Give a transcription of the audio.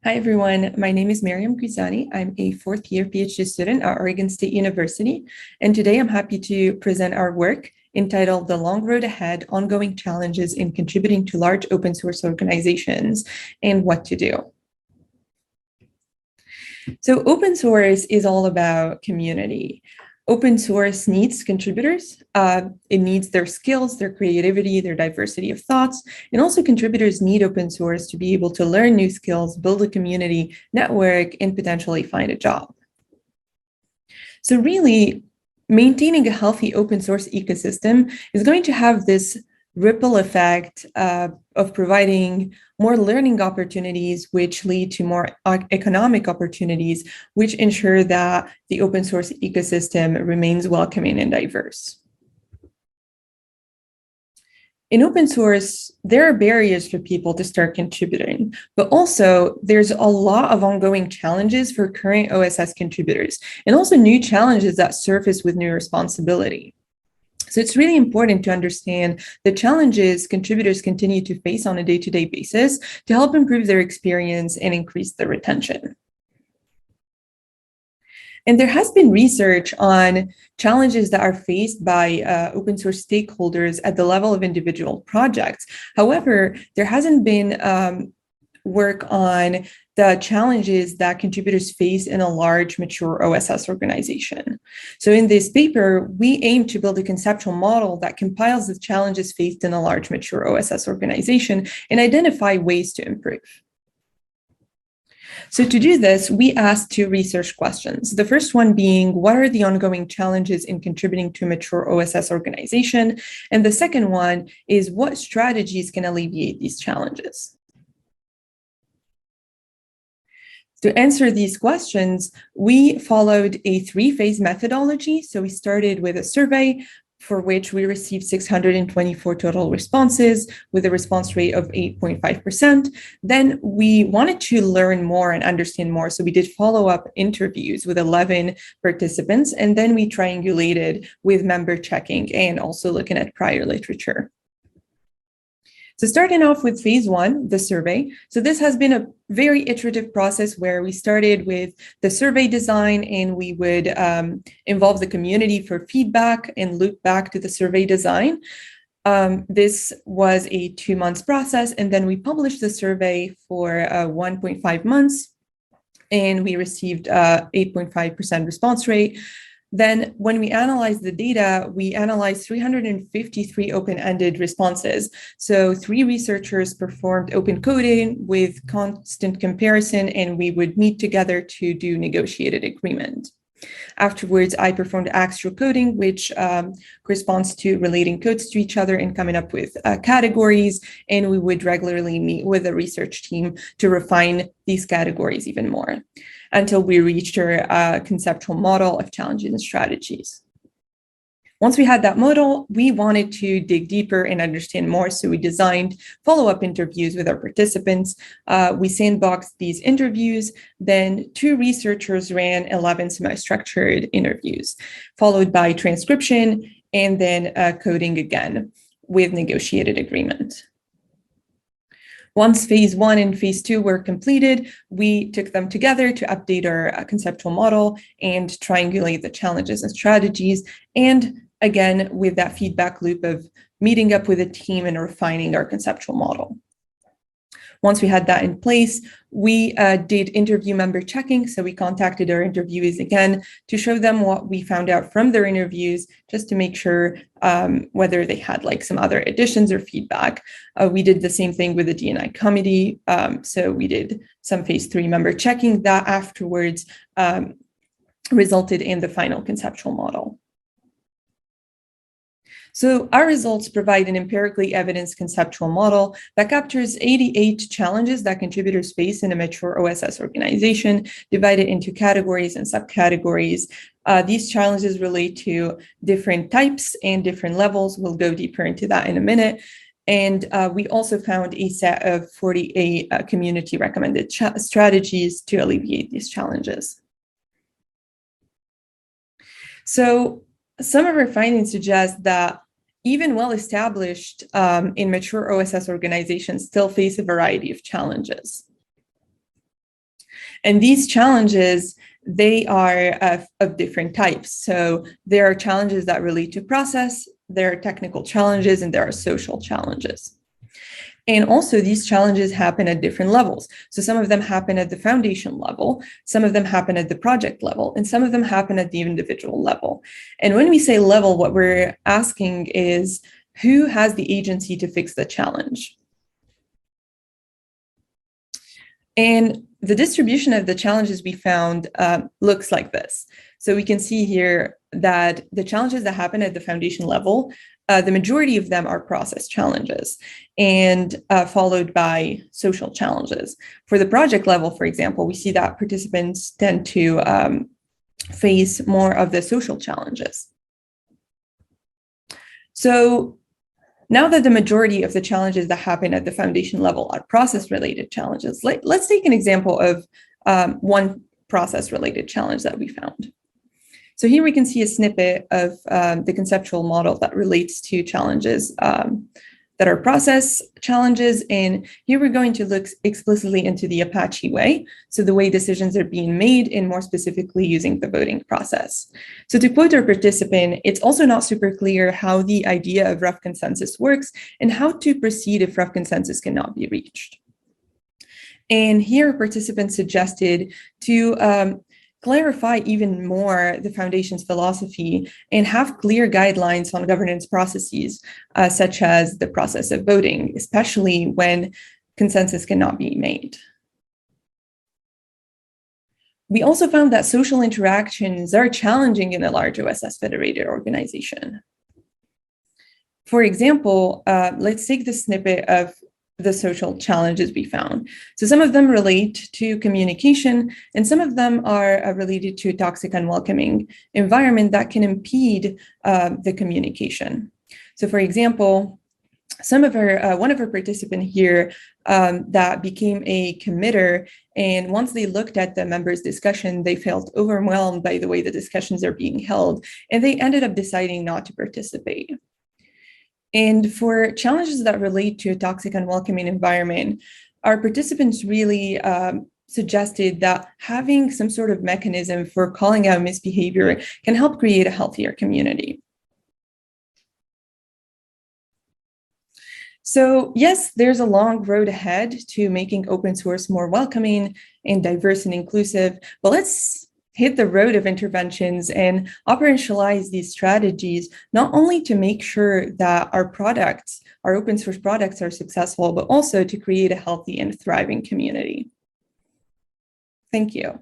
Hi, everyone. My name is Mariam Guizani. I'm a fourth-year PhD student at Oregon State University, and today I'm happy to present our work entitled The Long Road Ahead, Ongoing Challenges in Contributing to Large Open Source Organizations and What to Do. So open source is all about community. Open source needs contributors. It needs their skills, their creativity, their diversity of thoughts. And also contributors need open source to be able to learn new skills, build a community, network, and potentially find a job. So really, maintaining a healthy open source ecosystem is going to have this ripple effect of providing more learning opportunities, which lead to more economic opportunities, which ensure that the open source ecosystem remains welcoming and diverse. In open source, there are barriers for people to start contributing, but also there's a lot of ongoing challenges for current OSS contributors, and also new challenges that surface with new responsibility. So it's really important to understand the challenges contributors continue to face on a day-to-day basis to help improve their experience and increase their retention. And there has been research on challenges that are faced by open source stakeholders at the level of individual projects. However, there hasn't been work on the challenges that contributors face in a large, mature OSS organization. So in this paper, we aim to build a conceptual model that compiles the challenges faced in a large, mature OSS organization and identify ways to improve. So to do this, we asked two research questions. The first one being, what are the ongoing challenges in contributing to a mature OSS organization? And the second one is, what strategies can alleviate these challenges? To answer these questions, we followed a three-phase methodology. So we started with a survey for which we received 624 total responses with a response rate of 8.5%. Then we wanted to learn more and understand more. So we did follow-up interviews with 11 participants, and then we triangulated with member checking and also looking at prior literature. So starting off with phase one, the survey. So this has been a very iterative process where we started with the survey design, and we would involve the community for feedback and loop back to the survey design. This was a 2-month process, and then we published the survey for 1.5 months, and we received 8.5% response rate. Then when we analyzed the data, we analyzed 353 open-ended responses. So 3 researchers performed open coding with constant comparison, and we would meet together to do negotiated agreement. Afterwards, I performed actual coding, which corresponds to relating codes to each other and coming up with categories. And we would regularly meet with the research team to refine these categories even more, until we reached our conceptual model of challenges and strategies. Once we had that model, we wanted to dig deeper and understand more, so we designed follow-up interviews with our participants. We sandboxed these interviews, then 2 researchers ran 11 semi-structured interviews, followed by transcription, and then coding again with negotiated agreement. Once phase 1 and phase 2 were completed, we took them together to update our conceptual model and triangulate the challenges and strategies. And again, with that feedback loop of meeting up with a team and refining our conceptual model. Once we had that in place, we did interview member checking. So we contacted our interviewees again to show them what we found out from their interviews, just to make sure whether they had like some other additions or feedback. We did the same thing with the D&I committee. So we did some phase 3 member checking that afterwards resulted in the final conceptual model. So our results provide an empirically evidenced conceptual model that captures 88 challenges that contributors face in a mature OSS organization, divided into categories and subcategories. These challenges relate to different types and different levels. We'll go deeper into that in a minute. And we also found a set of 48 community recommended strategies to alleviate these challenges. So some of our findings suggest that even well-established in mature OSS organizations still face a variety of challenges. And these challenges, they are of different types. So there are challenges that relate to process, there are technical challenges, and there are social challenges. And also these challenges happen at different levels. So some of them happen at the foundation level, some of them happen at the project level, and some of them happen at the individual level. And when we say level, what we're asking is who has the agency to fix the challenge? And the distribution of the challenges we found looks like this. So we can see here that the challenges that happen at the foundation level, the majority of them are process challenges, and followed by social challenges. For the project level, for example, we see that participants tend to face more of the social challenges. So now that the majority of the challenges that happen at the foundation level are process-related challenges, let's take an example of one process-related challenge that we found. So here we can see a snippet of the conceptual model that relates to challenges that are process challenges. And here we're going to look explicitly into the Apache way, so the way decisions are being made, and more specifically using the voting process. So to quote our participant, it's also not super clear how the idea of rough consensus works and how to proceed if rough consensus cannot be reached. And here participants suggested to clarify even more the foundation's philosophy and have clear guidelines on governance processes, such as the process of voting, especially when consensus cannot be made. We also found that social interactions are challenging in a large OSS federated organization. For example, let's take the snippet of the social challenges we found. So some of them relate to communication, and some of them are related to a toxic, unwelcoming environment that can impede the communication. So for example, one of our participants here that became a committer, and once they looked at the members' discussion, they felt overwhelmed by the way the discussions are being held, and they ended up deciding not to participate. And for challenges that relate to a toxic, unwelcoming environment, our participants really suggested that having some sort of mechanism for calling out misbehavior can help create a healthier community. So yes, there's a long road ahead to making open source more welcoming and diverse and inclusive, but let's hit the road of interventions and operationalize these strategies, not only to make sure that our products, our open source products, are successful, but also to create a healthy and thriving community. Thank you.